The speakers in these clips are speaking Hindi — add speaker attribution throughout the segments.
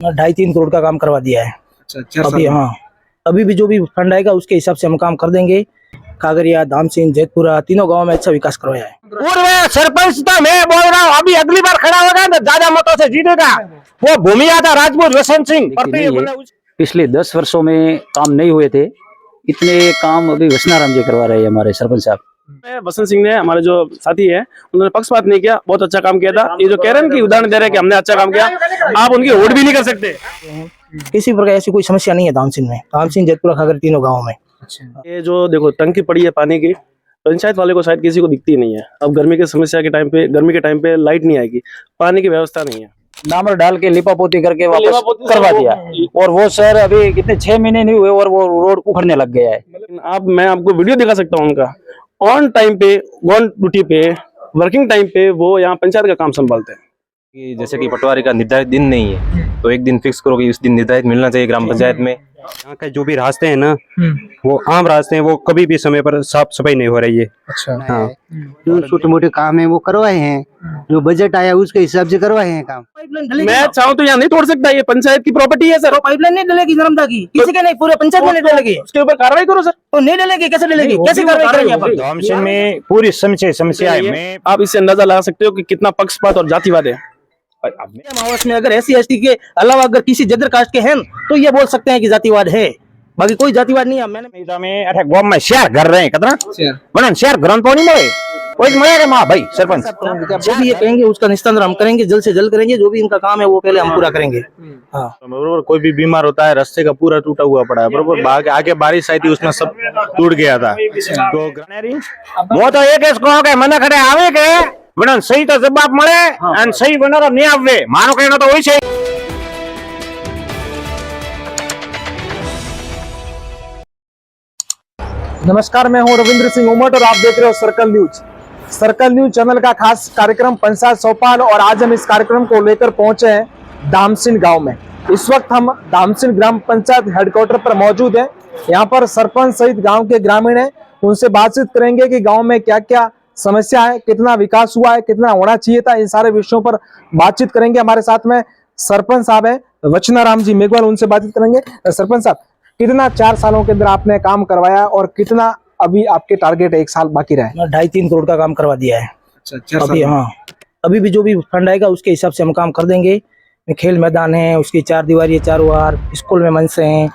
Speaker 1: 2.5-3 करोड़ का काम करवा दिया है।
Speaker 2: अच्छा, 4
Speaker 1: अभी
Speaker 2: साल में।
Speaker 1: हाँ, अभी भी जो भी फंड आएगा उसके हिसाब से हम काम कर देंगे। कागरिया, धामसिंह, जेतपुरा तीनों गांव में अच्छा विकास करवाया है।
Speaker 3: पूर्व सरपंच था, मैं बोल रहा हूँ, अभी अगली बार खड़ा होगा तो ज्यादा मतों से जीतेगा। वो भूमिया था राजपूत वसंत सिंह।
Speaker 4: पिछले 10 वर्षों में काम नहीं हुए थे, इतने काम अभी वसनाराम जी करवा रहे हैं हमारे सरपंच साहब।
Speaker 5: वसंत सिंह ने, हमारे जो साथी है, उन्होंने पक्षपात नहीं किया, बहुत अच्छा काम किया था। ये जो कह रहे हैं कि उदाहरण दे रहे हैं कि हमने अच्छा काम किया, आप उनकी वोट भी नहीं कर सकते।
Speaker 1: किसी प्रकार ऐसी कोई समस्या नहीं है धामसिंह में, धामसिंह, जेतपुरा, खागर तीनों गाँव में।
Speaker 5: ये जो देखो टंकी पड़ी है पानी की, पंचायत वाले को शायद किसी को दिखती नहीं है। अब गर्मी की समस्या के टाइम पे, गर्मी के टाइम पे लाइट नहीं आएगी, पानी की व्यवस्था नहीं है,
Speaker 4: डामर डाल के लिपापोती करके वापस करवा दिया। और वो सर अभी कितने 6 महीने नहीं हुए और वो रोड उखड़ने लग गया है।
Speaker 5: मैं आपको वीडियो दिखा सकता हूँ उनका, ऑन टाइम पे, ऑन ड्यूटी पे, वर्किंग टाइम पे वो यहाँ पंचायत का काम संभालते हैं।
Speaker 6: कि जैसे कि पटवारी का निर्धारित दिन नहीं है तो एक दिन फिक्स करो कि उस दिन निर्धारित मिलना चाहिए ग्राम पंचायत में।
Speaker 7: यहाँ के जो भी रास्ते हैं ना, वो आम रास्ते हैं, वो कभी भी समय पर साफ सफाई नहीं हो रही है।
Speaker 2: अच्छा,
Speaker 7: हाँ,
Speaker 8: जो छोटे मोटे काम है वो करवाए हैं, जो बजट आया उसके हिसाब से करवाए हैं काम।
Speaker 5: मैं चाहूँ तो यहाँ नहीं तोड़ सकता, ये पंचायत की प्रॉपर्टी है सर।
Speaker 1: पाइपलाइन नहीं डलेगी नर्मदा की, किसी के नहीं, पूरे पंचायत में नहीं डलेगी।
Speaker 5: उसके ऊपर कार्रवाई करो सर।
Speaker 1: तो नहीं डलेगी, कैसे डलेगी, कैसे कार्रवाई करेंगे आप?
Speaker 3: धामसिंह में पूरी समस्या है। मैं
Speaker 5: आप इससे अंदाजा लगा सकते हो कि कितना पक्षपात और जातिवाद है।
Speaker 1: मावस में अगर SC/ST के अलावा अगर किसी जदर कास्ट के हैं तो ये बोल सकते हैं कि जातिवाद है, बाकी कोई जातिवाद नहीं है। मैंने
Speaker 3: अरे गांव में शेयर कर रहे हैं कितना बनन शेयर ग्रंथ तो नहीं मिले, कोई मिलेगा मां भाई सरपंच
Speaker 1: जो भी ये कहेंगे उसका निस्तारण हम करेंगे, जल्द से जल्द करेंगे। जो भी इनका काम है वो पहले हम पूरा करेंगे। हाँ,
Speaker 6: बरोबर, कोई भी बीमार होता है, रास्ते का पूरा टूटा हुआ पड़ा है बरोबर, आगे बारिश आई थी उसमें सब टूट गया था। तो
Speaker 3: वो तो एक कहो के मन खड़े आवे के बनन सही तो जवाब મળે અને સહી બનારો નહીં આવે, મારો કહેનો તો હોય છે।
Speaker 2: नमस्कार, मैं हूं रविंद्र सिंह उमट और आप देख रहे हो circle news. Circle news channel का खास कार्यक्रम पंचायत चौपाल, और आज हम इस कार्यक्रम को लेकर पहुंचे हैं धामसिंह गांव में। इस वक्त हम धामसिंह ग्राम पंचायत हेडक्वार्टर पर मौजूद हैं। यहाँ पर सरपंच सहित गांव के ग्रामीण हैं, उनसे बातचीत करेंगे कि गांव में क्या क्या समस्या है, कितना विकास हुआ है, कितना होना चाहिए था, इन सारे विषयों पर बातचीत करेंगे। हमारे साथ में सरपंच साहब है वचनाराम जी मेघवाल, उनसे बातचीत करेंगे। सरपंच साहब, कितना 4 सालों के अंदर आपने काम करवाया और कितना अभी आपके टारगेट है 1 साल बाकी रहे?
Speaker 1: 2.5-3 करोड़ का काम करवा दिया है।
Speaker 2: अच्छा, 4 साल
Speaker 1: अभी हाँ, अभी भी जो भी फंड आएगा उसके हिसाब से हम काम कर देंगे। खेल मैदान है, उसकी 4 दीवारी है, चारों ओर स्कूल में मंच हैं,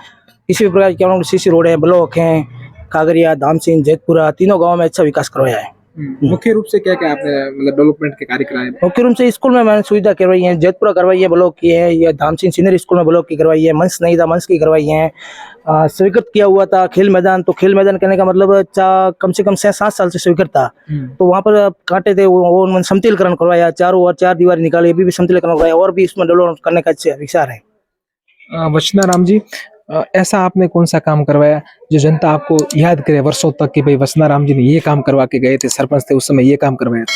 Speaker 1: किसी भी प्रकार की CC रोड है, ब्लॉक है, कागरिया, धामसिंह, जेतपुरा तीनों गाँव में अच्छा विकास करवाया है।
Speaker 2: मुख्य रूप से क्या क्या आपने मतलब डेवलपमेंट के कार्य कराए?
Speaker 1: मुख्य रूप से स्कूल में मैंने सुविधा करवाई है, जेतपुरा करवाई है, ब्लॉक की है, या धामसिंह सीनियर स्कूल में ब्लॉक की करवाई है, मंच नहीं था मंच की करवाई है। स्वीकृत किया हुआ था खेल मैदान, तो खेल मैदान कहने का मतलब कम से कम 6-7 साल से स्वीकृत था, तो वहाँ पर कांटे थे, वो समतलीकरण करवाया, चारों ओर 4 दीवार निकाली, अभी भी समतलीकरण करवाया, और भी इसमें डेवलप करने का अच्छा विचार है।
Speaker 2: वचनाराम जी, ऐसा आपने कौन सा काम करवाया जो जनता आपको याद करे वर्षों तक कि भाई वचनाराम जी ने ये काम करवा के गए थे, सरपंच थे उस समय ये काम करवाया था?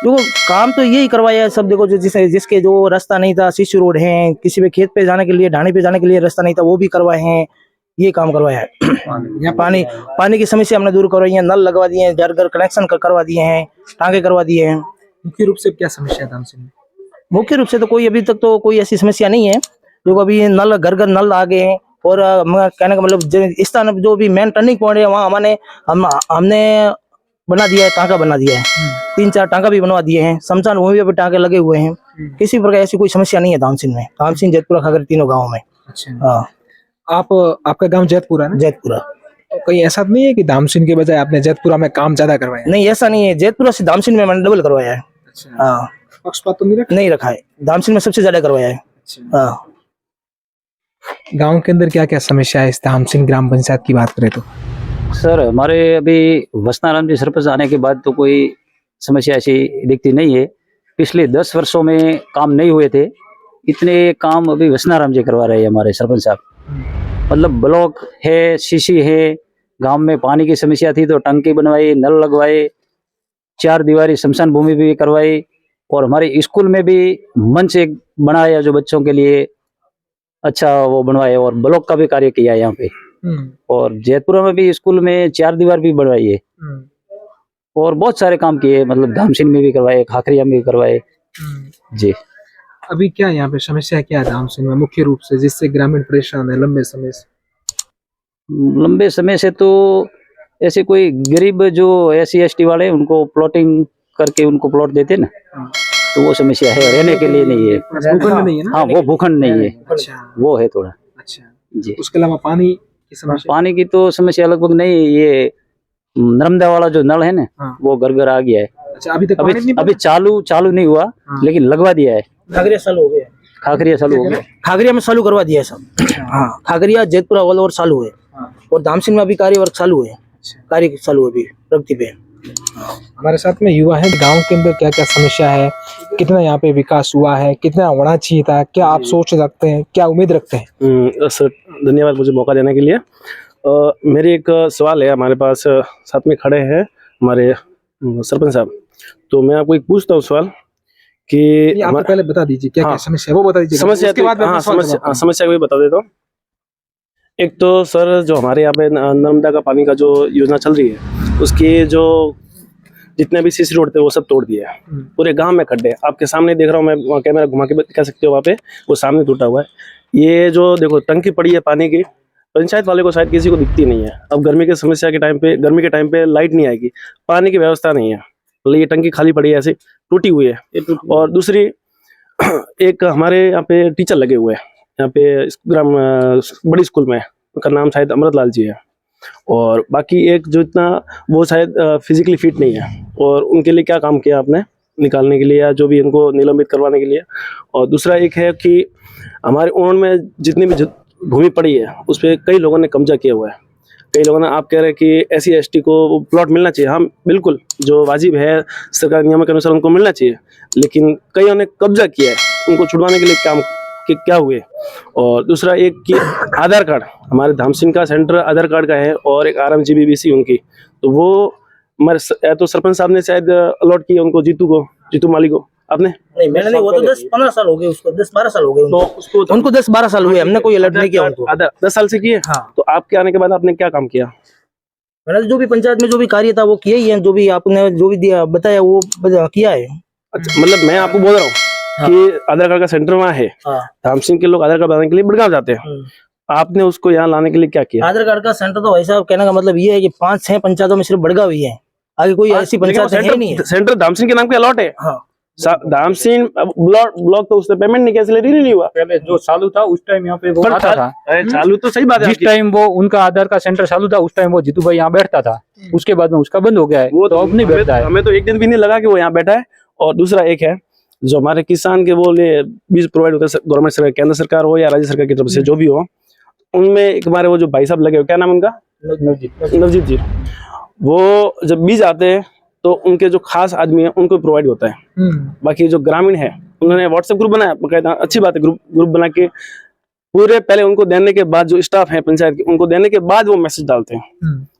Speaker 1: देखो काम तो यही करवाया है सब। देखो जो जिसके जो रास्ता नहीं था, CC रोड है, किसी पे खेत पे जाने के लिए, ढाणी पे जाने के लिए रास्ता नहीं था, वो भी करवाए हैं, ये काम करवाया है। पानी की समस्या हमने दूर करवाई है, नल लगवा दिए हैं, घर घर कनेक्शन करवा दिए हैं, टांगे करवा दिए हैं।
Speaker 2: मुख्य रूप से क्या समस्या था हमसे?
Speaker 1: मुख्य रूप से तो कोई अभी तक तो कोई ऐसी समस्या नहीं है। जो अभी नल घर घर नल आ गए हैं, और कहने का मतलब इस स्थान जो भी मेन टर्निंग पॉइंट है वहाँ हमने बना दिया है, टांका बना दिया है, 3-4 टांका भी बनवा दिए हैं, शमशान भूमि पे टांके लगे हुए हैं। किसी प्रकार ऐसी कोई समस्या नहीं है धामसिंह में, धामसिंह, जेतपुरा, खागर तीनों गाँव में।
Speaker 2: अच्छा,
Speaker 1: हाँ,
Speaker 2: आपका गांव जेतपुरा है ना?
Speaker 1: जेतपुरा।
Speaker 2: कहीं ऐसा नहीं है कि धामसिंह के बजाय आपने जेतपुरा में काम ज्यादा करवाया?
Speaker 1: नहीं, ऐसा नहीं है, जेतपुरा से धामसिंह में मैंने डबल करवाया है।
Speaker 2: अच्छा,
Speaker 1: हाँ,
Speaker 2: पक्षपात तो
Speaker 1: नहीं रखा है, धामसिंह में सबसे ज्यादा करवाया है। हाँ,
Speaker 2: गांव के अंदर क्या क्या समस्या है इस धामसिंह ग्राम पंचायत की बात करें तो?
Speaker 4: सर हमारे अभी वसनाराम जी सरपंच आने के बाद तो कोई समस्या ऐसी दिखती नहीं है। पिछले 10 वर्षों में काम नहीं हुए थे, इतने काम अभी वसनाराम जी करवा रहे हैं हमारे सरपंच साहब। मतलब ब्लॉक है, CC है, गांव में पानी की समस्या थी तो टंकी बनवाई, नल लगवाए, 4 दीवारी शमशान भूमि भी करवाई, और हमारे स्कूल में भी मंच एक बनाया जो बच्चों के लिए अच्छा वो बनवाए, और ब्लॉक का भी कार्य किया है यहाँ पे। और जेतपुरा में भी स्कूल में 4 दीवार भी बनवाई है, और बहुत सारे काम किए, मतलब धामसिंह में भी करवाए, खाखरिया में भी करवाए जी।
Speaker 2: अभी क्या यहाँ पे समस्या क्या है धामसिंग में मुख्य रूप से जिससे ग्रामीण परेशान है लंबे समय से?
Speaker 4: लंबे समय से तो ऐसे कोई गरीब जो SC ST वाले उनको प्लॉटिंग करके उनको प्लॉट देते ना, तो वो समस्या है, रहने के लिए नहीं है।
Speaker 2: भूखंड नहीं है ना?
Speaker 4: हाँ, वो भूखंड नहीं है,
Speaker 2: अच्छा
Speaker 4: वो है थोड़ा
Speaker 2: अच्छा।
Speaker 4: जी।
Speaker 2: उसके अलावा पानी की समस्या?
Speaker 4: पानी की तो समस्या लगभग नहीं है। ये नर्मदा वाला जो नल है ना,
Speaker 2: हाँ।
Speaker 4: वो घर घर आ गया है।
Speaker 2: अच्छा, अभी तक पानी नहीं
Speaker 4: अभी चालू नहीं हुआ,
Speaker 2: हाँ।
Speaker 4: लेकिन लगवा दिया है।
Speaker 1: खागरिया चालू हो गया,
Speaker 4: खाखरिया चालू हो गया।
Speaker 1: खागरिया में चालू करवा दिया है सब। हाँ, खागरिया जैतपुर ऑल ओवर चालू है, और धामसिंग में अभी कार्य वर्क चालू है, कार्य चालू है अभी प्रगति पे।
Speaker 2: हमारे साथ में युवा है, गांव के अंदर क्या क्या समस्या है, कितना यहाँ पे विकास हुआ है, कितना होना चाहिए था, क्या आप सोच रखते हैं, क्या उम्मीद रखते हैं?
Speaker 5: सर धन्यवाद मुझे मौका देने के लिए। मेरी एक सवाल है, हमारे पास साथ में खड़े हैं हमारे सरपंच साहब, तो मैं आपको एक पूछता हूँ सवाल कि
Speaker 2: आप पहले बता दीजिए क्या क्या समस्या है, वो बता दीजिए।
Speaker 5: समस्या
Speaker 2: उसके बाद मैं अपना सवाल जवाब
Speaker 5: समस्या को भी बता देता हूँ। एक तो सर जो हमारे यहाँ पे नर्मदा का पानी का जो योजना चल रही है, उसकी जो जितने भी सीसी रोड थे वो सब तोड़ दिए हैं। पूरे गांव में खड्डे, आपके सामने देख रहा हूँ मैं, वहाँ कैमरा घुमा के कह सकते हो, वहाँ पे वो सामने टूटा हुआ है। ये जो देखो टंकी पड़ी है पानी की, पंचायत वाले को शायद किसी को दिखती नहीं है। अब गर्मी के समस्या के टाइम पे, गर्मी के टाइम पे लाइट नहीं आएगी, पानी की व्यवस्था नहीं है, मतलब ये टंकी खाली पड़ी है, ऐसे टूटी हुई है। और दूसरी एक हमारे यहाँ पे टीचर लगे हुए हैं यहाँ पे ग्राम बड़ी स्कूल में, उनका नाम शायद अमृतलाल जी है, और बाकी एक जो इतना वो शायद फिजिकली फिट नहीं है, और उनके लिए क्या काम किया आपने निकालने के लिए या जो भी उनको निलंबित करवाने के लिए। और दूसरा एक है कि हमारे ओन में जितनी भी भूमि पड़ी है उस पर कई लोगों ने कब्जा किया हुआ है। कई लोगों ने, आप कह रहे हैं कि SC ST को प्लॉट मिलना चाहिए, हाँ बिल्कुल, जो वाजिब है सरकारी नियमों के अनुसार उनको मिलना चाहिए, लेकिन कईयों ने कब्जा किया है, उनको छुड़वाने के लिए काम कि क्या हुए। और दूसरा एक कि आधार कार्ड, हमारे धामसिंग का सेंटर आधार कार्ड का है, और एक RMGBBC उनकी, तो वो हमारे तो सरपंच साहब ने शायद अलॉट किया उनको, जीतू माली को। आपने?
Speaker 1: नहीं, मैंने नहीं, वो तो 10-15 साल हो गए उसको, 10-12 साल हो गए
Speaker 5: तो उसको
Speaker 1: उनको 10-12 साल हुए, हमने कोई अलर्ट नहीं किया उनको।
Speaker 5: 10 साल से किए।
Speaker 1: हाँ।
Speaker 5: तो आपके आने के बाद आपने क्या काम किया?
Speaker 1: मैंने जो भी पंचायत में जो भी कार्य था वो किया ही है, जो भी आपने जो भी दिया बताया वो किया है।
Speaker 5: अच्छा, मतलब मैं आपको बोल रहा हूँ कि आधार कार्ड का सेंटर वहाँ है, धामसिंग के लोग आधार कार्ड बनाने के लिए बड़गांव जाते हैं, आपने उसको यहाँ लाने के लिए क्या किया?
Speaker 1: आधार कार्ड का सेंटर तो भाई साहब कहने का मतलब ये है कि 5-6 पंचायतों में सिर्फ बड़गांव ही है, आगे कोई ऐसी पंचायत है नहीं है।
Speaker 5: सेंटर धामसिंग के नाम पे अलॉट है।
Speaker 1: हाँ,
Speaker 5: धामसिंग ब्लॉक तो उसने पेमेंट नहीं किया, इसलिए नहीं हुआ।
Speaker 4: पहले जो चालू था उस टाइम यहाँ पे वो आता था।
Speaker 5: अरे चालू तो सही बात है,
Speaker 4: जिस टाइम वो उनका आधार का सेंटर चालू था उस टाइम वो जीतू भाई यहाँ बैठता था, उसके बाद में उसका बंद हो गया है, वो तो अब नहीं बैठता है।
Speaker 5: हमें तो एक दिन भी नहीं लगा कि वो यहाँ बैठा है। और दूसरा एक है जो हमारे किसान के वो बीज प्रोवाइड होते हैं गवर्नमेंट सरकार, केंद्र सरकार हो या राज्य सरकार की तरफ से, जो भी हो, उनमें एक हमारे वो जो भाई साहब लगे हो, क्या नाम उनका? नवजीत जी। वो जब बीज आते हैं तो उनके जो खास आदमी है उनको प्रोवाइड होता है। बाकी जो ग्रामीण है उन्होंने व्हाट्सएप ग्रुप बनाया, बकायदा, अच्छी बात है, ग्रुप बना के पूरे पहले उनको देने के बाद, जो स्टाफ है पंचायत के, उनको देने के बाद वो मैसेज डालते हैं।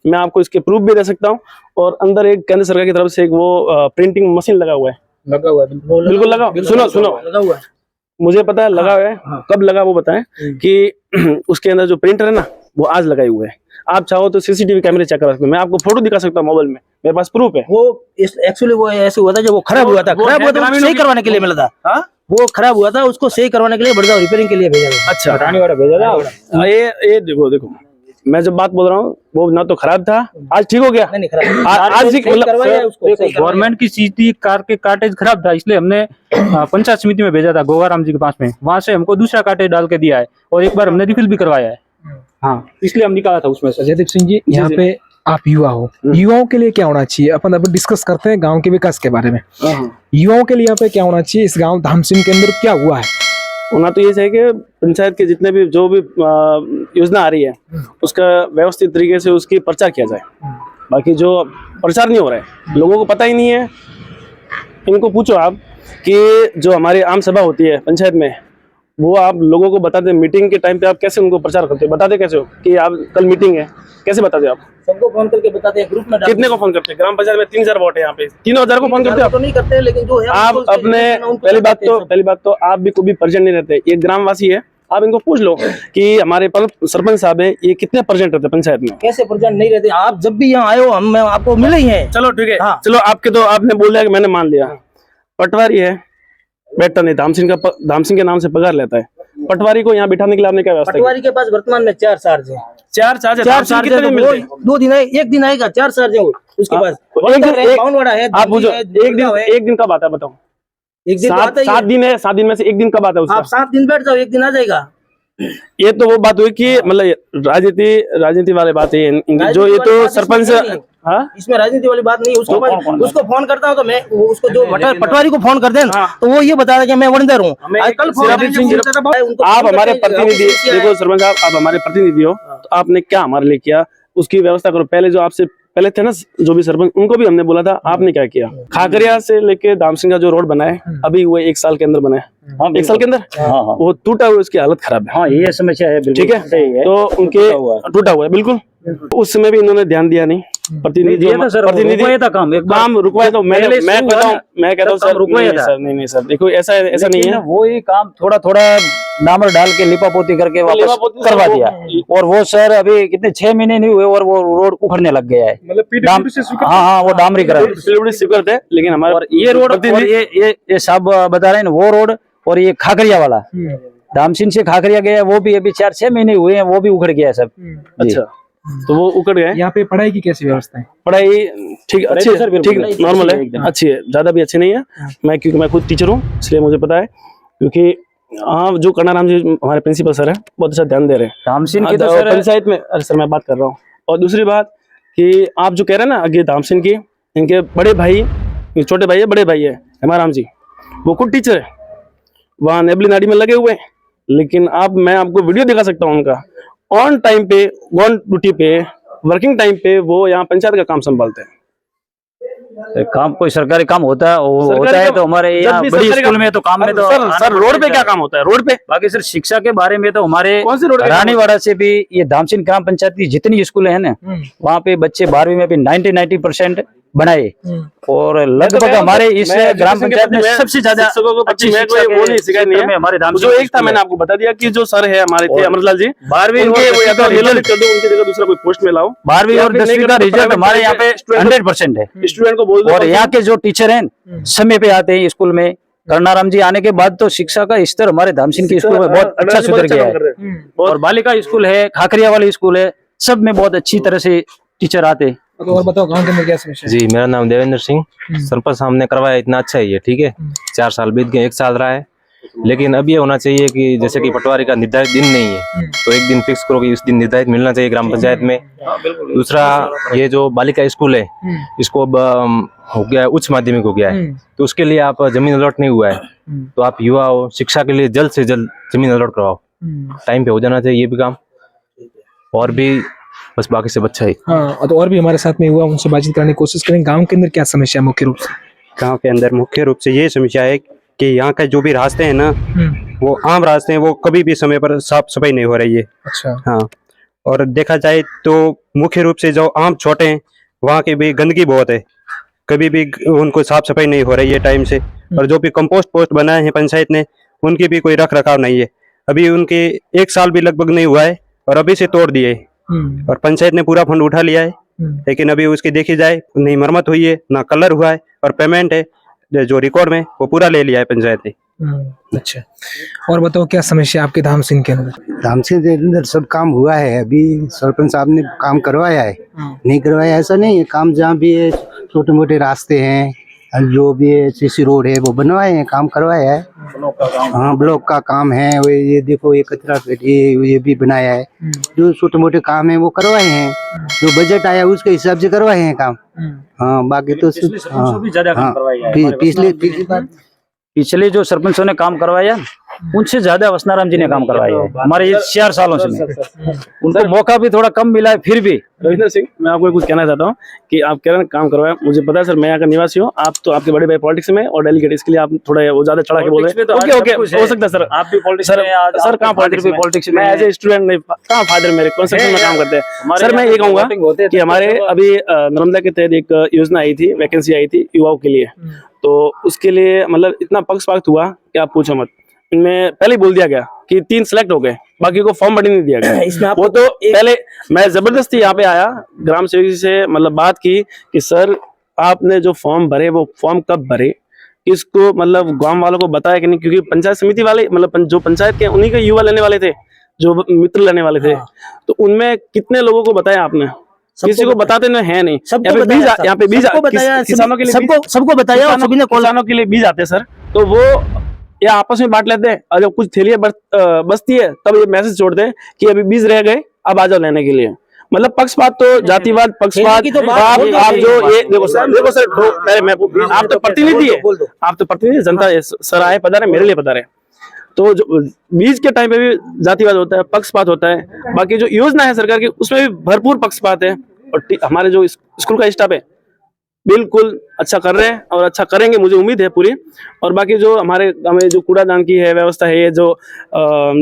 Speaker 5: मैं आपको इसके प्रूफ भी दे सकता हूँ। और अंदर एक केंद्र सरकार की तरफ से एक वो प्रिंटिंग मशीन लगा हुआ है, बिल्कुल लगा। सुनो
Speaker 1: लगा हुआ है,
Speaker 5: मुझे पता है लगा हुआ है। कब लगा वो बताएं कि उसके अंदर जो प्रिंटर है ना वो आज लगाए हुए है। आप चाहो तो CCTV कैमरे चेक करा सकते हो, मैं आपको फोटो दिखा सकता हूँ मोबाइल में, मेरे पास प्रूफ है।
Speaker 1: वो एक्चुअली वो ऐसे हुआ था जब वो खराब हुआ था, उसको सही करवाने के लिए मिला था।
Speaker 5: हाँ,
Speaker 1: वो खराब हुआ था, उसको सही करवाने के लिए बड़गांव रिपेयरिंग के लिए भेजा था।
Speaker 5: अच्छा, रानीवाड़ा भेजा था। ये देखो मैं जब बात बोल रहा हूँ वो ना तो खराब था, आज ठीक हो गया।
Speaker 1: नहीं खराब,
Speaker 5: आज
Speaker 1: सही करवाया उसको।
Speaker 4: गवर्नमेंट की सीधी कार के कार्टेज खराब था, इसलिए हमने पंचायत समिति में भेजा था गोगाराम जी के पास में, वहां से हमको दूसरा कार्टेज डाल के दिया है, और एक बार हमने रिफिल भी करवाया है। हाँ, इसलिए हम निकाला था उसमें से।
Speaker 2: जयदीप सिंह जी, यहाँ पे आप युवा हो, युवाओं के लिए क्या होना चाहिए? अपन अब डिस्कस करते हैं गांव के विकास के बारे में। युवाओं के लिए यहाँ पे क्या होना चाहिए? इस गांव धामसिंग के अंदर क्या हुआ है?
Speaker 5: होना तो ये चाहिए कि पंचायत के जितने भी जो भी योजना आ रही है उसका व्यवस्थित तरीके से उसकी प्रचार किया जाए। बाकी जो प्रचार नहीं हो रहा है, लोगों को पता ही नहीं है। इनको पूछो आप कि जो हमारी आम सभा होती है पंचायत में, वो आप लोगों को बताते हैं मीटिंग के टाइम पे, आप कैसे उनको प्रचार करते हो? बताते कैसे हो कि आप कल मीटिंग है? कैसे बताते हो आप?
Speaker 1: सबको फोन करके बताते हैं, ग्रुप में
Speaker 5: कितने को फोन करते हैं? ग्राम पंचायत में 3000 वोट है, यहाँ पे 3000 को फोन करते हैं?
Speaker 1: तो नहीं करते, लेकिन जो है
Speaker 5: आप अपने पहली बात तो आप भी कभी प्रेजेंट नहीं रहते। ये ग्रामवासी है, आप इनको पूछ लो कि हमारे सरपंच साहब है, ये कितने प्रेजेंट रहते पंचायत में?
Speaker 1: कैसे प्रेजेंट नहीं रहते? आप जब भी यहाँ आए हो हम आपको मिले ही हैं।
Speaker 5: चलो ठीक है।
Speaker 1: हाँ।
Speaker 5: चलो आपके तो आपने बोल दिया कि मैंने मान लिया। पटवारी है, बैठता नहीं, धामसिंह के नाम से पगार लेता है। पटवारी को यहाँ बिठाने के लिए आपने क्या व्यवस्था की?
Speaker 1: पटवारी के पास वर्तमान में 4 चार्ज है।
Speaker 5: 4 चार्ज है।
Speaker 1: चार
Speaker 5: धामसिंह
Speaker 1: चार्ज
Speaker 5: कितने
Speaker 1: है,
Speaker 5: मिलते हैं?
Speaker 1: वो 2 दिन है, 1 दिन आएगा, 4 चार्ज है वो उसके पास। बाउंडवाड़ा है,
Speaker 5: आप पूछो, एक दिन कब आता है बताओ?
Speaker 1: एक दिन
Speaker 5: 7 दिन है, 7 दिन में से एक दिन कब आता है उसका?
Speaker 1: आप 7 दिन बैठ जाओ, 1 दिन आ जाएगा।
Speaker 5: ये तो वो बात हुई कि मतलब राजनीति वाले बात है इनकी, जो ये तो सरपंच। हाँ,
Speaker 1: इसमें राजनीति वाली बात नहीं। उसको फोन करता हूँ तो मैं उसको जो पटवारी को फोन कर देना तो वो ये बता रहा है कि मैं वनडर हूँ। कल
Speaker 5: आप हमारे प्रतिनिधि, देखो सरपंच साहब, आप हमारे प्रतिनिधि हो, तो आपने क्या हमारे लिए किया उसकी व्यवस्था करो। पहले जो आपसे पहले थे ना जो भी सरपंच, उनको भी हमने बोला था, आपने क्या किया? खाकरिया से लेके धामसिंह का जो रोड बना है अभी वो 1 साल के अंदर बना है। 1 साल के अंदर वो टूटा हुआ, उसकी हालत खराब है।
Speaker 4: हाँ, ये समस्या है,
Speaker 5: ठीक है, तो उनके टूटा हुआ है बिल्कुल। उस समय भी इन्होंने ध्यान दिया नहीं। प्रतिनिधि काम रुकवाया तो मैं कहता हूँ सर, नहीं सर, देखो ऐसा नहीं है।
Speaker 4: वो ही काम थोड़ा डामर डाल के लिपापोती करके वापस करवा दिया, और वो सर अभी कितने 6 महीने नहीं हुए और वो रोड उखड़ने लग गया है। हाँ, वो डामरीकरण
Speaker 5: स्वीकृत है, लेकिन हमारा
Speaker 4: ये रोड, ये सब बता रहे हैं वो रोड, और ये खाकरिया वाला धामसिंह से खाकरिया गया, वो भी अभी 4-6 महीने हुए हैं, वो भी उखड़ गया है सब।
Speaker 5: अच्छा, तो वो उखड़ गया है।
Speaker 2: यहाँ पे पढ़ाई की कैसी व्यवस्था है?
Speaker 5: पढ़ाई ठीक, अच्छी है, ठीक नॉर्मल है, अच्छी है, ज्यादा भी अच्छी नहीं है। क्योंकि मैं खुद टीचर हूँ इसलिए मुझे पता है। क्योंकि हाँ, जो कर्णाराम जी हमारे प्रिंसिपल सर है बहुत अच्छा ध्यान दे रहे हैं
Speaker 4: धामसिंह की तो
Speaker 5: पंचायत में। अरे सर मैं बात कर रहा हूँ। और दूसरी बात कि आप जो कह रहे हैं ना आगे धामसिंह की, इनके बड़े भाई, छोटे भाई है, बड़े भाई है हेमाराम जी, वो खुद टीचर है, वहाँ नेबली नाड़ी में लगे हुए हैं। लेकिन मैं आपको वीडियो दिखा सकता हूँ उनका, ऑन टाइम पे, ऑन ड्यूटी पे, वर्किंग टाइम पे वो यहाँ पंचायत का काम संभालते हैं।
Speaker 4: काम कोई सरकारी काम होता है तो हमारे यहाँ बड़ी स्कूल में तो काम में तो
Speaker 5: सर रोड पे क्या काम होता है? रोड पे
Speaker 4: बाकी सर शिक्षा के बारे में तो हमारे
Speaker 5: कौन सी रोड पे
Speaker 4: रानीवाड़ा से भी ये धामसिंह ग्राम पंचायत की जितनी स्कूल है ना, वहाँ पे बच्चे 12वीं में भी 90% बनाए, और लगभग हमारे इस ग्राम पंचायत में सबसे ज्यादा अच्छी शिक्षा वो नहीं सिखाई नहीं है हमारे धामसिंह।
Speaker 5: जो एक था मैंने आपको बता दिया कि जो सर है हमारे थे अमरलाल जी,
Speaker 4: 12वीं
Speaker 5: उनकी जगह दूसरा कोई पोस्ट में लाओ।
Speaker 4: 12वीं और 10वीं का रिजल्ट हमारे यहाँ पे 100% है।
Speaker 5: स्टूडेंट को बोल दो,
Speaker 4: और यहाँ के जो टीचर हैं समय पे आते हैं स्कूल में। कर्णाराम जी आने के बाद तो शिक्षा का स्तर हमारे धामसिंह की स्कूल में बहुत अच्छा सुधर गया है। और बालिका स्कूल है, खाकरिया वाली स्कूल है, सब में बहुत अच्छी तरह से टीचर आते।
Speaker 2: और बताओ गांव के अंदर क्या समस्या
Speaker 9: जी, मेरा नाम देवेंद्र सिंह, सरपंच साहब ने करवाया, इतना अच्छा ही है, ठीक है। 4 साल बीत गए, 1 साल रहा है, लेकिन अब ये होना चाहिए कि जैसे कि पटवारी का निर्धारित दिन नहीं है तो एक दिन फिक्स करो कि उस दिन निर्धारित मिलना चाहिए ग्राम पंचायत में। दूसरा, ये जो बालिका स्कूल है इसको अब हो गया है, उच्च माध्यमिक हो गया है, तो उसके लिए आप जमीन अलॉट नहीं हुआ है, तो आप युवा हो, शिक्षा के लिए जल्द से जल्द जमीन अलॉट करवाओ, टाइम पे हो जाना चाहिए ये भी काम। और भी बस बाकी सब अच्छा है।
Speaker 2: हाँ, तो और भी हमारे साथ में हुआ, उनसे बातचीत करने की कोशिश करें। गांव के अंदर क्या समस्या है मुख्य रूप से?
Speaker 7: गांव के अंदर मुख्य रूप से ये समस्या है कि यहाँ का जो भी रास्ते हैं ना, वो आम रास्ते हैं, वो कभी भी समय पर साफ सफाई नहीं हो रही है।
Speaker 2: अच्छा।
Speaker 7: हाँ, और देखा जाए तो मुख्य रूप से जो आम छोटे हैं वहाँ की भी गंदगी बहुत है, कभी भी उनको साफ सफाई नहीं हो रही है टाइम से। और जो भी कंपोस्ट पोस्ट बनाए हैं पंचायत ने, उनकी भी कोई रख रखाव नहीं है। अभी उनके 1 साल भी लगभग नहीं हुआ है और अभी से तोड़ दिए। और पंचायत ने पूरा फंड उठा लिया है, लेकिन अभी उसकी देखी जाए नहीं मरम्मत हुई है, ना कलर हुआ है, और पेमेंट है जो रिकॉर्ड में वो पूरा ले लिया है पंचायत ने।
Speaker 2: अच्छा, और बताओ क्या समस्या आपके धामसिंह के अंदर?
Speaker 8: धामसिंह के अंदर सब काम हुआ है, अभी सरपंच साहब ने काम करवाया है, नहीं करवाया ऐसा नहीं है। काम जहाँ भी है, छोटे मोटे रास्ते हैं, जो भी है सीसी रोड है वो बनवाए हैं, काम करवाया है। हाँ, ब्लॉक का काम है, वो ये देखो, ये कचरा ये भी बनाया है। जो छोटे मोटे काम है वो करवाए हैं, जो बजट आया उसके हिसाब से करवाए हैं काम। हाँ, बाकी तो
Speaker 4: पिछले जो सरपंचों ने काम करवाया उनसे ज्यादा वसनाराम जी ने काम करवाया है हमारे ये 4 सालों से। उनको मौका भी थोड़ा कम मिला है फिर भी।
Speaker 5: रविंद्र सिंह, मैं आपको कुछ कहना चाहता हूँ कि आप कह रहे हैं काम करवाया, मुझे पता है सर, मैं यहाँ का निवासी हूँ, आप तो आपके बड़े भाई पॉलिटिक्स में और डेलीगेट, इसके लिए आप थोड़ा वो ज्यादा चढ़ा के बोल रहे हैं। ओके, हो सकता है सर, आप भी पॉलिटिक्स सर कहाँ पॉलिटिक्स में एज ए स्टूडेंट नहीं, कहाँ फादर मेरे कंस्ट्रक्शन में काम करते हैं। सर मैं ये कहूँगा कि हमारे अभी नर्मदा के तहत एक योजना आई थी, वैकेंसी आई थी युवाओं के लिए, तो उसके लिए मतलब इतना पक्षपात हुआ कि आप पूछो मत। इनमें पहले ही बोल दिया गया कि 3 सिलेक्ट हो गए, बाकी को फॉर्म भरने नहीं दिया गया। वो तो पहले मैं जबरदस्ती यहाँ पे आया, ग्राम सेवक से मतलब बात की कि सर आपने जो फॉर्म भरे वो फॉर्म कब भरे, इसको मतलब गांव वालों को बताया कि नहीं, क्योंकि पंचायत समिति वाले मतलब जो पंचायत के उन्हीं के युवा लेने वाले थे, जो मित्र लेने वाले थे, तो उनमें कितने लोगों को बताया आपने? किसी को बताते नहीं है नहीं। यहाँ पे बीज किसानों के लिए
Speaker 1: सबको बताया और सभी ने
Speaker 5: किसानों के लिए बीज आते हैं सर, तो वो या आपस में बांट लेते हैं और जब कुछ थैलियां बचती है तब ये मैसेज छोड़ते हैं कि अभी बीज रह गए, अब आ जाओ लेने के लिए। मतलब पक्षपात तो जातिवाद पक्षपात आप जो ये देखो सर मैं आप तो प्रतिनिधि है, आप तो प्रतिनिधि जनता सर आए पधारे मेरे लिए पधारे, तो जो बीज के टाइम पे भी जातिवाद होता है, पक्षपात होता है। बाकी जो योजना है सरकार की उसमें भी भरपूर पक्षपात है। और हमारे जो स्कूल का स्टाफ है बिल्कुल अच्छा कर रहे हैं और अच्छा करेंगे, मुझे उम्मीद है पूरी। और बाकी जो हमारे हमें जो कूड़ादान की है व्यवस्था है, ये जो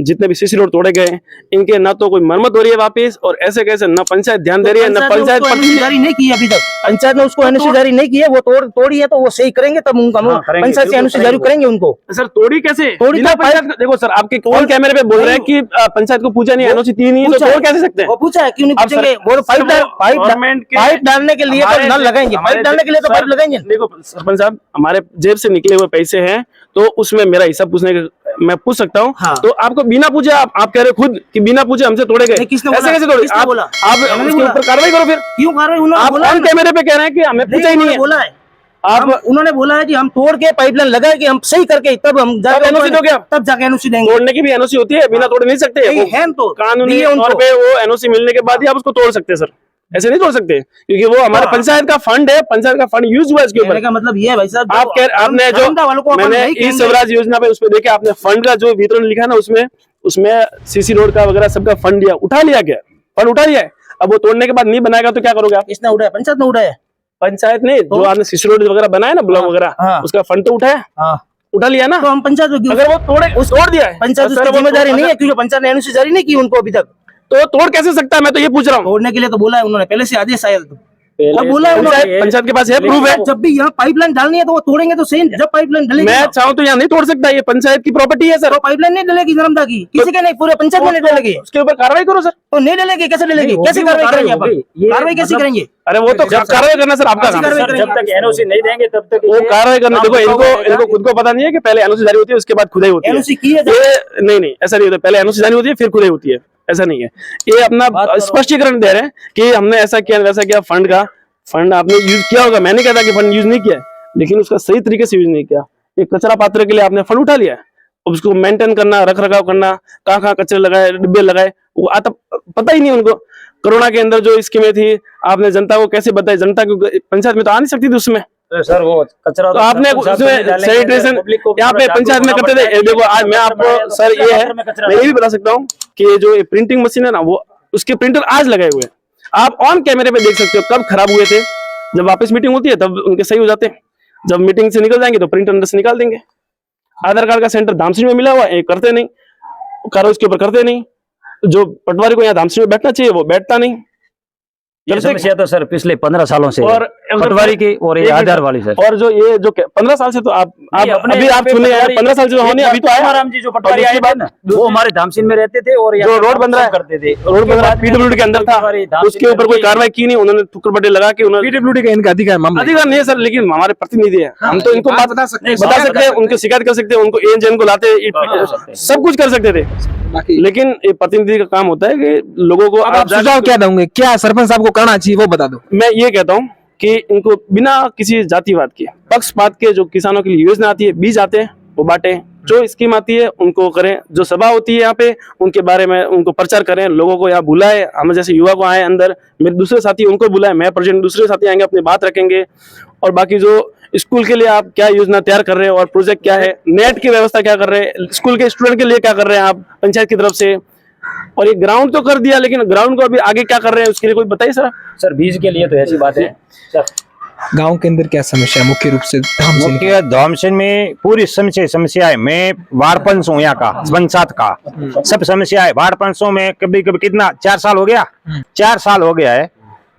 Speaker 5: जितने भी सीसी रोड तोड़े गए इनके ना तो कोई मरम्मत हो रही है वापस, और ऐसे कैसे न पंचायत ध्यान दे रही है, न पंचायत
Speaker 1: जारी नहीं की अभी तक, पंचायत ने उसको एनओसी जारी नहीं की है, वो तोड़ी है तो वो सही करेंगे तब उनका पंचायत से एनओसी जारी करेंगे उनको।
Speaker 5: सर तोड़ी कैसे?
Speaker 1: तोड़ी
Speaker 5: बिना पंचायत देखो सर आपके कौन कैमरे पे बोल रहे हैं कि पंचायत को पूछा नहीं, एनओसी दी नहीं, तो तोड़ कैसे सकते हैं?
Speaker 1: वो पूछा है, क्यों नहीं पूछेंगे? वो पाइप डालने के लिए तो नल लगाएंगे, पाइप डालने के लिए तो पाइप लगाएंगे।
Speaker 5: देखो सरपंच साहब, हमारे जेब से निकले हुए पैसे हैं तो उसमें मेरा हिसाब पूछने का मैं पूछ सकता हूँ। हाँ। तो आपको बिना पूछे आप कह रहे खुद कि बिना पूछे हमसे तोड़े गए, ऐसे कैसे तोड़े? आप उसके ऊपर कार्रवाई करो फिर।
Speaker 1: क्यों कार्रवाई?
Speaker 5: आप ऑन कैमरे पे कह रहे हैं कि हमें पूछा ही नहीं है।
Speaker 1: बोला है आप, उन्होंने बोला है कि हम तोड़ के पाइपलाइन लगाए कि हम सही करके तब हम जाके
Speaker 5: एनओसी दोगे,
Speaker 1: तब जाके एनओसी देंगे।
Speaker 5: तोड़ने की भी एनओसी होती है, बिना तोड़ नहीं सकते
Speaker 1: है तो
Speaker 5: कानूनी तौर पे वो एनओसी मिलने के बाद ही आप उसको तोड़ सकते हैं सर, ऐसे नहीं तोड़ सकते क्योंकि वो हमारे पंचायत का फंड है, पंचायत का फंड यूज हुआ है इसके ऊपर।
Speaker 1: का मतलब ये है भाई साहब,
Speaker 5: आपने जो मैंने ई स्वराज योजना पे उसमें देखा आपने फंड का जो वितरण लिखा ना, उसमें सीसी रोड का वगैरह सबका फंड उठा लिया गया, फंड उठा लिया है। अब वो तोड़ने के बाद नहीं बनाएगा तो क्या करोगे आप?
Speaker 1: किसने उठाया? पंचायत ने उठाया।
Speaker 5: पंचायत ने जो आपने सीसी रोड वगैरह बनाया ना, ब्लॉक वगैरह, उसका फंड तो उठाया, उठा लिया ना।
Speaker 1: तो हम पंचायत
Speaker 5: अगर वो तोड़ दिया है,
Speaker 1: पंचायत उसकी जिम्मेदारी नहीं है क्योंकि पंचायत ने एनओसी जारी नहीं की उनको अभी तक,
Speaker 5: तो तोड़ कैसे सकता है? मैं तो ये पूछ रहा हूँ।
Speaker 1: तोड़ने के लिए तो बोला है उन्होंने पहले से आदेश आया,
Speaker 5: अब बोला है पंचायत के पास है, प्रूफ है।
Speaker 1: जब भी यहाँ पाइपलाइन डालनी है तो वो तोड़ेंगे तो सही, जब पाइपलाइन डलेगी।
Speaker 5: मैं चाहूँ तो यहाँ नहीं तोड़ सकता, ये पंचायत की प्रॉपर्टी है सर।
Speaker 1: तो पाइपलाइन नहीं डलेगी नर्मदा की, किसी के नहीं, पूरे पंचायत में नहीं डलेगी।
Speaker 5: उसके ऊपर कार्रवाई करो सर।
Speaker 1: तो नहीं डलेगी, कैसे डलेगी? कैसे कार्रवाई करेंगे आप? कार्रवाई कैसे करेंगे?
Speaker 5: अरे वो तो कार्रवाई करना सर आपका काम है।
Speaker 4: जब तक एनओसी नहीं देंगे तब तक
Speaker 5: वो कार्रवाई करना। देखो इनको खुद को पता नहीं है कि पहले एनओसी जारी होती है उसके बाद खुदाई होती है।
Speaker 1: एनओसी की है
Speaker 5: नहीं ऐसा नहीं होता, पहले एनओसी जारी होती है फिर खुदाई होती है, ऐसा नहीं है। ये अपना स्पष्टीकरण दे रहे हैं कि हमने ऐसा किया वैसा किया। फंड आपने यूज किया होगा, मैं नहीं कहता कि फंड यूज नहीं किया, लेकिन उसका सही तरीके से यूज नहीं किया। एक कचरा पात्र के लिए आपने फंड उठा लिया, उसको मेंटेन करना, रख रखाव करना, कहाँ कचरे लगाए, डिब्बे लगाए, वो आता पता ही नहीं उनको। कोरोना के अंदर जो स्कीमें थी आपने जनता को कैसे बताई? जनता को पंचायत में तो आ नहीं सकती थी उसमें
Speaker 4: सर, वो कचरा
Speaker 5: तो आपने उसमें सैनिटेशन यहाँ पे पंचायत में करते थे। देखो आज मैं आपको सर ये है, मैं ये भी बता सकता हूँ कि जो प्रिंटिंग मशीन है ना, वो उसके प्रिंटर आज लगाए हुए हैं, आप ऑन कैमरे पे देख सकते हो कब खराब हुए थे। जब वापस मीटिंग होती है तब उनके सही हो जाते हैं, जब मीटिंग से निकल जाएंगे तो प्रिंटर अंदर से निकाल देंगे। आधार कार्ड का सेंटर धामसिंह में मिला हुआ है, करते नहीं, कार्रवाई उसके ऊपर करते नहीं। जो पटवारी को यहाँ धामसिंह में बैठना चाहिए वो बैठता नहीं।
Speaker 4: ये समस्या तो सर पिछले 15 सालों से
Speaker 5: और
Speaker 4: पटवारी की और ये आधार वाली सर।
Speaker 5: और जो ये जो 15 साल से तो आप अभी आप चुने यार 15 साल से होने अभी तो आया
Speaker 4: राम जी जो पटवारी आए थे ना, वो हमारे धामसिंह में रहते थे और
Speaker 5: जो रोड बन रहा है
Speaker 4: करते थे,
Speaker 5: रोड बन रहा है पीडब्ल्यूडी के अंदर था, उसके ऊपर कोई कार्रवाई की नहीं उन्होंने, ठुकर बड्डे लगा के उन्होंने।
Speaker 2: पीडब्ल्यूडी का इनका अधिकार
Speaker 5: नहीं है सर, लेकिन हमारे प्रतिनिधि है, हम तो इनको बता सकते हैं, उनको शिकायत कर सकते हैं, उनको एजेंट को लाते, सब कुछ कर सकते थे, लेकिन ये प्रतिनिधि का काम होता है कि लोगों को।
Speaker 2: आप सुझाव क्या दोगे, क्या सरपंच साहब को करना चाहिए वो बता दो।
Speaker 5: मैं ये कहता हूँ कि इनको बिना किसी जातिवाद के, पक्षपात के, जो किसानों के लिए योजना आती है, बीज आते हैं वो बांटे, जो स्कीम आती है उनको करें, जो सभा होती है यहाँ पे उनके बारे में उनको प्रचार करें, लोगों को यहाँ बुलाए, हम जैसे युवा को आए अंदर, मेरे दूसरे साथी उनको बुलाए, मैं प्रेसिडेंट, दूसरे साथी आएंगे अपनी बात रखेंगे। और बाकी जो स्कूल के लिए आप क्या योजना तैयार कर रहे हैं और प्रोजेक्ट क्या है, नेट की व्यवस्था क्या कर रहे हैं, स्कूल के स्टूडेंट के लिए क्या कर रहे हैं आप पंचायत की तरफ से, और ये ग्राउंड तो कर दिया, लेकिन ग्राउंड को अभी आगे क्या कर रहे हैं उसके लिए कोई बताइए सर।
Speaker 4: सर बीज के लिए तो ऐसी बात है सर,
Speaker 2: गांव के अंदर क्या समस्या है मुख्य रूप से?
Speaker 3: मुख्य धामसिंह में पूरी समस्या है। मैं वार्ड पंच हूँ यहाँ का, पंचायत का, सब समस्या है। वार्ड पंचों में कभी कभी कितना 4 साल हो गया, 4 साल हो गया है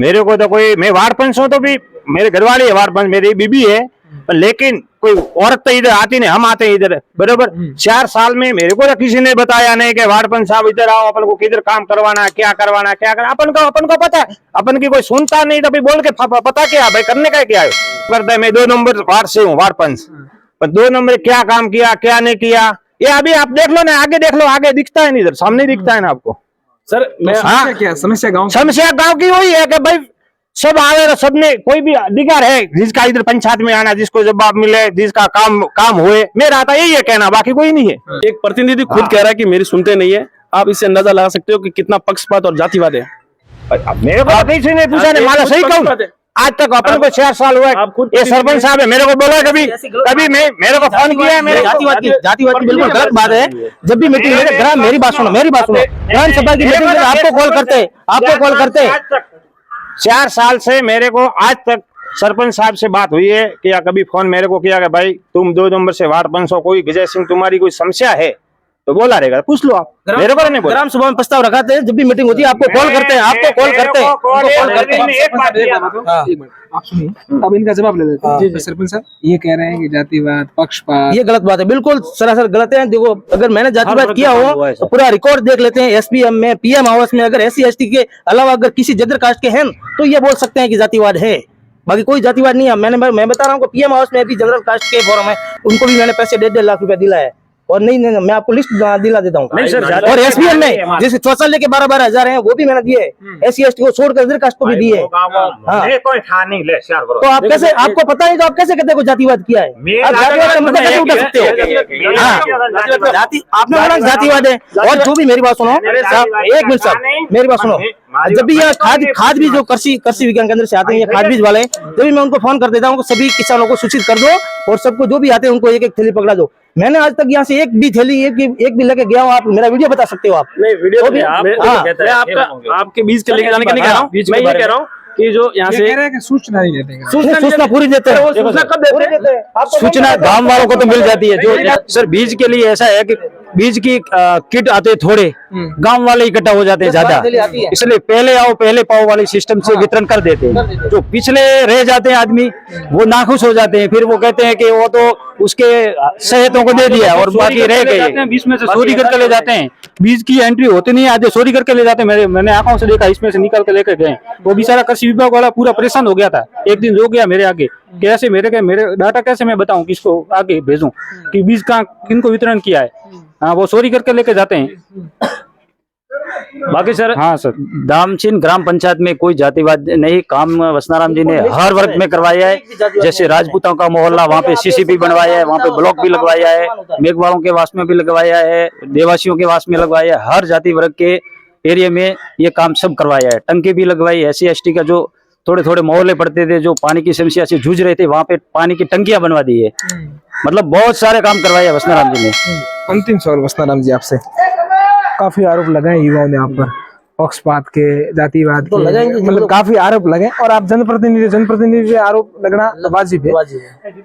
Speaker 3: मेरे को तो कोई, मैं वार्ड पंच हूँ तो भी मेरे घर वाले है वार्ड पंच, मेरी बीबी है, लेकिन कोई औरत तो इधर आती नहीं, हम आते हैं इधर बरोबर। 4 साल में मेरे को तो किसी ने बताया नहीं कि वार्ड पंच साहब इधर आओ, अपन को किधर काम करवाना है, क्या करवाना है, क्या करना। अपन को पता है, अपन की कोई सुनता नहीं, तो बोल के पता क्या भाई करने का क्या है करता है। मैं 2 नंबर वार्ड से हूँ, वार्ड पंच, पर 2 नंबर क्या काम किया क्या नहीं किया ये अभी आप देख लो ना, आगे देख लो, आगे दिखता है नहीं, इधर सामने दिखता है ना आपको।
Speaker 5: सर मैं
Speaker 3: हाँ,
Speaker 2: क्या समस्या गाँव
Speaker 3: समस्या गांव की वही है कि भाई सब आवे, सबने कोई भी अधिकार है जिसका इधर पंचायत में आना, जिसको जवाब मिले, जिसका काम हुए, मेरा आता यही है कहना, बाकी कोई नहीं है।
Speaker 5: एक प्रतिनिधि खुद कह रहा है कि मेरी सुनते नहीं है। आप इससे अंदाजा लगा सकते हो कि कितना पक्षपात और जातिवाद है।
Speaker 3: अब मेरे को किसी ने पूछा नहीं, माला सही कहूँ, आज तक अपन को 4 साल हुआ
Speaker 5: आप खुद
Speaker 3: ये सरपंच साहब है, मेरे को बोला कभी मेरे को फोन किया है, मेरे
Speaker 1: जातिवाद की बिल्कुल गलत बात है। जब भी मीटिंग है ग्राम, मेरी बात सुनो, ग्राम सभा की मीटिंग में आपको कॉल करते
Speaker 3: 4 साल से मेरे को आज तक सरपंच साहब से बात हुई है कि या कभी फोन मेरे को किया कि भाई तुम 2 नंबर से वार्ड 500 कोई विजय सिंह तुम्हारी कोई समस्या है तो बोला रहेगा, पूछ लो आप, मेरे को नहीं बोला।
Speaker 1: ग्राम सभा में प्रस्ताव रखाते हैं, जब भी मीटिंग होती है आपको कॉल करते हैं,
Speaker 2: आप सुनिए, अब इनका जवाब ले लेते हैं। सरपंच साहब ये कह रहे हैं कि जातिवाद पक्षपात
Speaker 1: ये गलत बात है, बिल्कुल सरासर गलत है। देखो अगर मैंने जातिवाद किया हो तो पूरा रिकॉर्ड देख लेते हैं, एसपीएम में, पीएम आवास में, अगर SC/ST के अलावा अगर किसी जदर कास्ट के हैं तो ये बोल सकते हैं कि जातिवाद है, बाकी कोई जातिवाद नहीं है। मैं बता रहा हूँ पीएम आवास में भी जनरल कास्ट के फॉर्म है, उनको भी मैंने पैसे 1.5 लाख रुपया दिला है। और नहीं मैं आपको लिस्ट दिला देता हूँ। और SPM में जैसे शौचालय के 12-12 हजार है वो भी मैंने दिए, SC/ST को छोड़कर इधर कास्ट को भी दिए। तो आप कैसे, आपको पता नहीं तो आप कैसे कहते हो जातिवाद किया है? आप जातिवाद का मतलब कैसे उठा सकते हो? आपने बोला जातिवाद है। और जो भी, मेरी बात सुनो साहब, 1 मिनट साहब, मेरी बात सुनो। जब भी यह खाद बीज जो कृषि विज्ञान केंद्र से आते हैं, ये खाद बीज वाले, जब भी मैं उनको फोन कर देता हूँ सभी किसानों को सूचित कर दो और सबको जो भी आते हैं उनको 1-1 थैली पकड़ा दो। मैंने आज तक यहाँ से एक भी थैली एक भी लेके गया हूँ? आप मेरा वीडियो बता सकते हो? आप
Speaker 5: नहीं वीडियो
Speaker 1: भी
Speaker 5: आपके बीच के लेके जाने के नहीं कह रहा हूँ, मैं ये कह रहा हूँ कि जो यहाँ से
Speaker 2: सूचना नहीं देते हैं,
Speaker 1: सूचना पूरी देते हैं।
Speaker 5: सूचना कब देते हैं?
Speaker 4: सूचना गांव वालों को तो मिल जाती है। जो सर बीज के लिए ऐसा है कि बीज की किट आते हैं थोड़े, गांव वाले इकट्ठा हो जाते हैं ज्यादा, इसलिए पहले आओ पहले पाओ वाले सिस्टम से वितरण कर देते हैं। जो पिछले रह जाते हैं आदमी वो नाखुश हो जाते हैं, फिर वो कहते हैं कि वो तो उसके सहायतों को दे दिया और बाकी रह गए, बीच में से चोरी करके ले जाते हैं। बीज की एंट्री होती नहीं है, आधे चोरी करके ले जाते हैं। मैंने आंखों से देखा, इसमें से निकाल के लेकर गए। वो बेचारा कृषि विभाग वाला पूरा परेशान हो गया था। एक दिन रो गया मेरे आगे, कैसे मेरे डाटा कैसे मैं बताऊं, किसको आगे भेजूं कि बीज कहाँ किनको वितरण किया है। हाँ, वो चोरी करके लेके जाते हैं। बाकी सर,
Speaker 3: हाँ सर,
Speaker 4: दामचीन ग्राम पंचायत में कोई जातिवाद नहीं, काम वसनाराम जी ने हर वर्ग में करवाया है। जैसे राजपूतों का मोहल्ला, वहाँ पे CCP बनवाया है, वहाँ पे ब्लॉक भी लगवाया है, मेघवालों के वास में भी लगवाया है, देवासियों के वास में लगवाया है। हर जाति वर्ग के एरिया में ये काम सब करवाया है। टंकी भी लगवाई है। SC/ST का जो थोड़े मोहल्ले पड़ते थे, जो पानी की समस्या से जूझ रहे थे, वहाँ पे पानी की टंकियां बनवा दी है। मतलब बहुत सारे काम करवाए है वसनाराम जी ने।
Speaker 2: अंतिम सवाल वसनाराम जी आपसे, काफी आरोप लगाए युवाओं ने आप पर, पक्षपात के, जातिवाद
Speaker 1: तो
Speaker 2: के, मतलब काफी आरोप लगे, और आप जनप्रतिनिधि से आरोप लगना वाजिब है।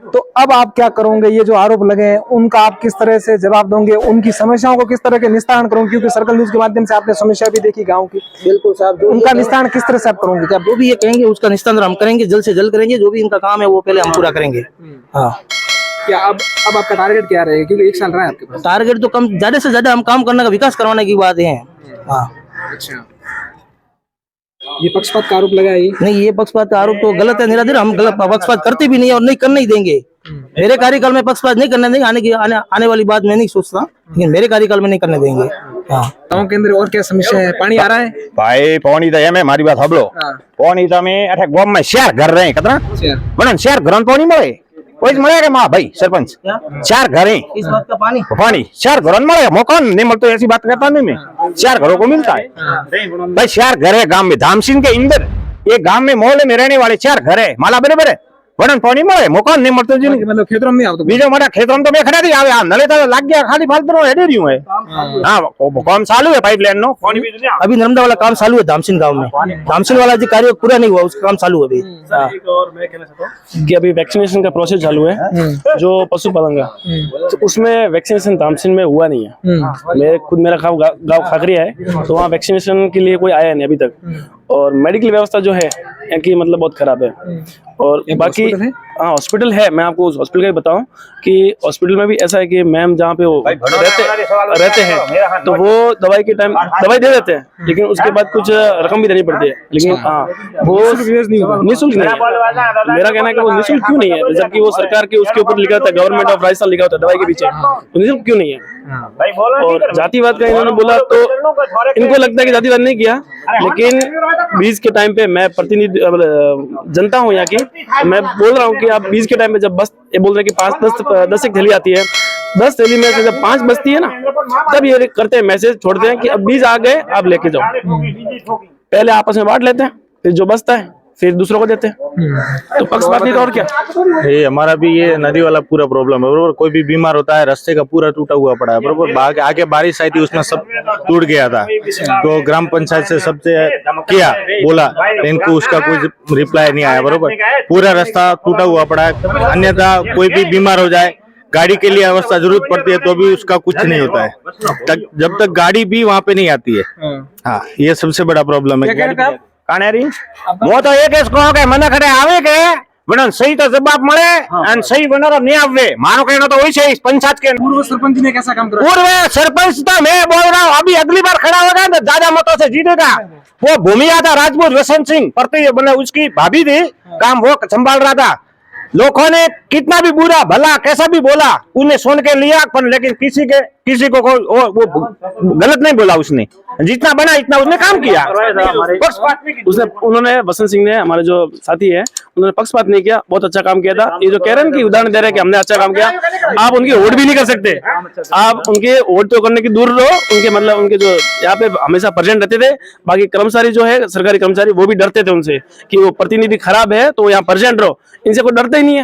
Speaker 2: तो अब आप क्या करोगे? ये जो आरोप लगे हैं उनका आप किस तरह से जवाब दोगे? उनकी समस्याओं को किस तरह के निस्तारण करोगे? क्योंकि सर्कल न्यूज के माध्यम से आपने समस्या भी देखी गाँव की।
Speaker 1: बिल्कुल साहब,
Speaker 2: उनका निस्तारण किस तरह से आप करोगे?
Speaker 1: क्या जो भी ये कहेंगे उसका निस्तारण हम करेंगे, जल्द से जल्द करेंगे। जो भी इनका काम है वो पहले हम पूरा करेंगे। हाँ,
Speaker 2: क्या अब आपका टारगेट क्या रहेगा? क्योंकि 1 साल रहा है आपके पास।
Speaker 1: टारगेट तो कम, ज्यादा से ज्यादा हम काम करने का, विकास करवाने की बात है। हाँ,
Speaker 2: अच्छा, ये पक्षपात का आरोप लगा है?
Speaker 1: नहीं, ये पक्षपात का आरोप तो गलत है, निराधार। हम गलत पक्षपात करते भी नहीं और नहीं करने ही देंगे। मेरे कार्यकाल में पक्षपात नहीं करने देंगे। आने वाली बात मैं नहीं सोचता, लेकिन मेरे कार्यकाल में नहीं करने देंगे। हाँ,
Speaker 2: गाँव के अंदर और क्या समस्या है? पानी आ रहा है
Speaker 3: भाई? पानी तो है, मारी बात हबलो। पानी तो में अठे गांव में शहर घर रहे कितना बना शहर घर पानी મળે કોઈ જ મળે કે માં ભાઈ સરપંચ? 4 ઘરે
Speaker 1: इस बात का पानी
Speaker 3: 4 घरों में મળે, मकान नहीं મળતો ऐसी बात करता नहीं मैं। 4 घरों को मिलता है भाई। 4 घर है गांव में, धामसिंह के अंदर एक गांव में मोहल्ले में रहने वाले 4 घर है, माला बराबर है। वरन पानी મળે, मकान नहीं મળતો जी।
Speaker 2: मतलब खेतरों में नहीं आवतो?
Speaker 3: बीजो मारा खेतों में तो मैं खड़ा थी आवे, आ नले तो लाग गया, खाली फालतू नो हेडी रही है। हां, काम चालू है पाइपलाइन नो, पानी भी
Speaker 1: अभी नर्मदा वाला काम चालू है धामसिंह गांव में। धामसिंह वाला जो कार्य पूरा नहीं हुआ, उसका काम चालू है अभी।
Speaker 5: एक और मैं कहना चाहता हूँ कि अभी वैक्सीनेशन का प्रोसेस चालू है जो पशुपालन का, तो उसमें वैक्सीनेशन धामसिंह में हुआ नहीं है। मेरा गाँव खाकरिया है, तो वहाँ वैक्सीनेशन के लिए कोई आया नहीं अभी तक। और मेडिकल व्यवस्था जो है यहाँ की मतलब बहुत खराब है। और बाकी हाँ हॉस्पिटल है। मैं आपको उस हॉस्पिटल का ही बताऊं कि हॉस्पिटल में भी ऐसा है कि मैम जहाँ पे वो रहते हैं तो वो दवाई के टाइम दवाई दे देते हैं, लेकिन उसके बाद कुछ रकम भी देनी पड़ती है। लेकिन हाँ वो निःशुल्क नहीं है। मेरा कहना है कि वो निःशुल्क क्यों नहीं है, जबकि वो सरकार के उसके ऊपर लिखा था गवर्नमेंट ऑफ राजस्थान लिखा होता है दवाई के पीछे, तो निःशुल्क क्यों नहीं है। और जातिवाद का इन्होंने बोला तो इनको लगता है कि जातिवाद नहीं किया, लेकिन बीच के टाइम पे मैं प्रतिनिधि जनता हूँ यहाँ की, मैं बोल रहा हूँ कि आप बीच के टाइम पे जब बस ये बोल रहे हैं कि 5-10 एक थैली आती है, 10 थैली में से जब 5 बचती है ना, तब ये करते हैं मैसेज छोड़ते हैं कि अब बीज आ गए आप लेके जाओ। पहले आपस में बांट लेते हैं, फिर जो बचता है फिर दूसरों को देते हैं। तो पक्षपात नहीं तो और क्या।
Speaker 6: ये हमारा भी ये नदी वाला पूरा प्रॉब्लम है बरोबर। कोई भी बीमार होता है रास्ते का पूरा टूटा हुआ पड़ा है बरोबर। आगे बारिश आई थी उसमें सब टूट गया था, तो ग्राम पंचायत से सबसे किया बोला, इनको उसका कोई रिप्लाई नहीं आया बरोबर। पूरा रास्ता टूटा हुआ पड़ा है। अन्यथा कोई भी बीमार हो जाए, गाड़ी के लिए अवस्था जरूरत पड़ती है तो भी उसका कुछ नहीं होता है जब तक गाड़ी भी वहाँ पे नहीं आती है। हाँ ये सबसे बड़ा प्रॉब्लम है।
Speaker 3: कानेरी वो तो एक कहो के મને ખરે આવે કે બને સહી તો જવાબ મળે અને સહી બનારો નહીં આવે। મારો કહેનો तो वही है। पंचायत के
Speaker 2: पूर्व सरपंच ने कैसा काम करा?
Speaker 3: पूर्व सरपंच तो मैं बोल रहा हूँ, अभी अगली बार खड़ा होगा तो ज्यादा मतों से जीतेगा। वो भूमिया था राजपूत वसंत सिंह परते बने उसकी भाभी थी, काम वो संभाल रहा था। लोगों ने कितना भी बुरा भला कैसा भी बोला उन्हें सुन के लिया, पर लेकिन किसी को वो गलत नहीं बोला। उसने जितना बना इतना उसने काम किया।
Speaker 5: उसने उन्होंने वसंत सिंह ने हमारे जो साथी है उन्होंने पक्षपात नहीं किया, बहुत अच्छा काम किया था। ये जो कह रहे हैं कि उदाहरण दे रहे हैं कि हमने अच्छा काम किया, आप उनकी वोट भी नहीं कर सकते। आप उनके वोट तो करने की दूर रहो, उनके मतलब उनके जो यहाँ पे हमेशा प्रेजेंट रहते थे। बाकी कर्मचारी जो है सरकारी कर्मचारी वो भी डरते थे उनसे कि वो प्रतिनिधि खराब है तो यहाँ प्रेजेंट रहो। इनसे कोई डरता ही नहीं है,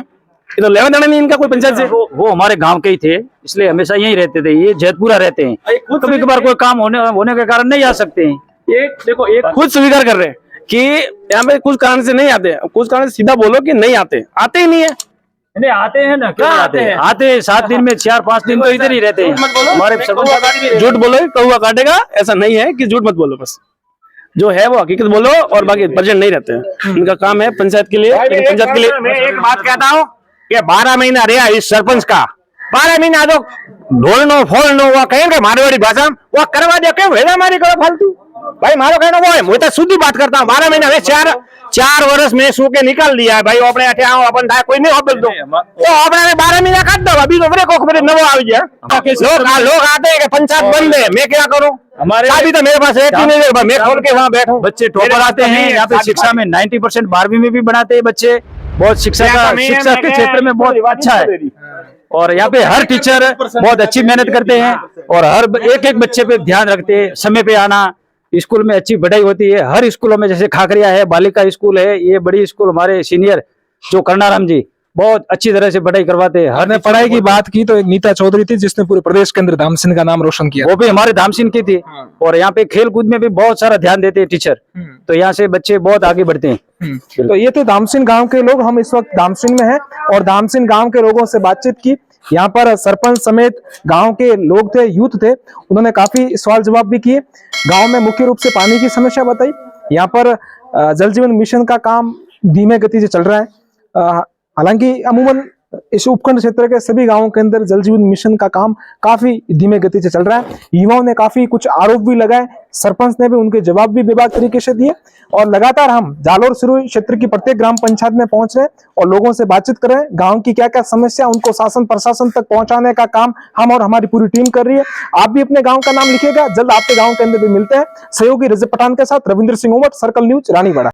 Speaker 5: ये तो लेवा देना नहीं इनका कोई पंचायत से।
Speaker 4: वो हमारे गांव के ही थे, इसलिए हमेशा यहीं रहते थे। ये जैतपुरा रहते हैं, कभी कभार कोई काम होने के कारण नहीं आ सकते हैं।
Speaker 5: देखो एक खुद स्वीकार कर रहे हैं कि यहाँ पे कुछ कारण से नहीं आते, कुछ कारण से सीधा बोलो कि नहीं आते ही नहीं है।
Speaker 4: नहीं आते हैं ना, क्या आते हैं? आते हैं 7 दिन में 4-5 दिन तो इधर ही रहते हैं। हमारे
Speaker 5: झूठ बोलो कौवा काटेगा, ऐसा नहीं है कि झूठ मत बोलो, बस जो है वो हकीकत बोलो और बाकी प्रेजेंट नहीं रहते हैं। उनका काम है पंचायत के लिए। पंचायत के लिए
Speaker 3: मैं एक बात कहता हूँ कि 12 महीना रहा इस सरपंच का, 12 महीना तो ढोलनो फोलनो वो कहेंगे मारवाड़ी भाषा वो करवा दे के भेजा मारी करो फालतू। भाई मारो कहना वो है, मैं तो सीधी बात करता हूँ। 12 महीना 4 वर्ष में सू के निकाल दिया है भाई। अपने अठे आओ अपन था कोई नहीं हो बोल दो तो अपने 12 महीना काट दो। अभी तो को खबर नवो आ गया। लोग आते हैं कि पंचायत बंद है, मैं क्या करूँ?
Speaker 4: हमारे
Speaker 3: अभी तो मेरे पास एक ही नहीं, मैं खोल के वहाँ बैठूं।
Speaker 4: बच्चे टॉपर आते हैं यहाँ पे। शिक्षा में 90% 12वीं में भी बनाते हैं बच्चे। बहुत शिक्षा के क्षेत्र में बहुत अच्छा है। और यहाँ पे हर टीचर बहुत अच्छी मेहनत करते हैं और हर एक बच्चे पे ध्यान रखते हैं। समय पे आना, स्कूल में अच्छी पढ़ाई होती है। हर स्कूलों में जैसे खाकरिया है, बालिका स्कूल है, ये बड़ी स्कूल हमारे सीनियर जो करनाराम जी बहुत अच्छी तरह से पढ़ाई करवाते हैं।
Speaker 2: हर ने पढ़ाई की बात की तो एक नीता चौधरी थी जिसने पूरे प्रदेश के अंदर धामसिन का नाम रोशन किया।
Speaker 4: वो भी हमारे धामसिन की थी। और यहाँ पे खेल कूद में भी बहुत सारा ध्यान देते हैं टीचर, तो यहाँ से बच्चे बहुत आगे बढ़ते हैं।
Speaker 2: तो ये तो धामसिन गांव के लोग, हम इस वक्त धामसिन में हैं और धामसिन गांव के लोगों से बातचीत की। यहाँ पर सरपंच समेत गांव के लोग थे, यूथ थे, उन्होंने काफी सवाल जवाब भी किए। गांव में मुख्य रूप से पानी की समस्या बताई। यहाँ पर जल जीवन मिशन का काम धीमे गति से चल रहा है। हालांकि अमूमन इस उपखंड क्षेत्र के सभी गांवों के अंदर जल जीवन मिशन का काम काफी धीमे गति से चल रहा है। युवाओं ने काफी कुछ आरोप भी लगाए, सरपंच ने भी उनके जवाब भी बेबाक तरीके से दिए। और लगातार हम जालोर सिरोही क्षेत्र की प्रत्येक ग्राम पंचायत में पहुंच रहे हैं और लोगों से बातचीत कर रहे हैं। गांव की क्या क्या समस्या उनको शासन प्रशासन तक पहुंचाने का काम हम और हमारी पूरी टीम कर रही है। आप भी अपने गाँव का नाम लिखिएगा, जल्द आपके गाँव के अंदर भी मिलते हैं। सहयोगी रजत पठान के साथ रविंद्र सिंह उमट, सर्कल न्यूज, रानीवाड़ा।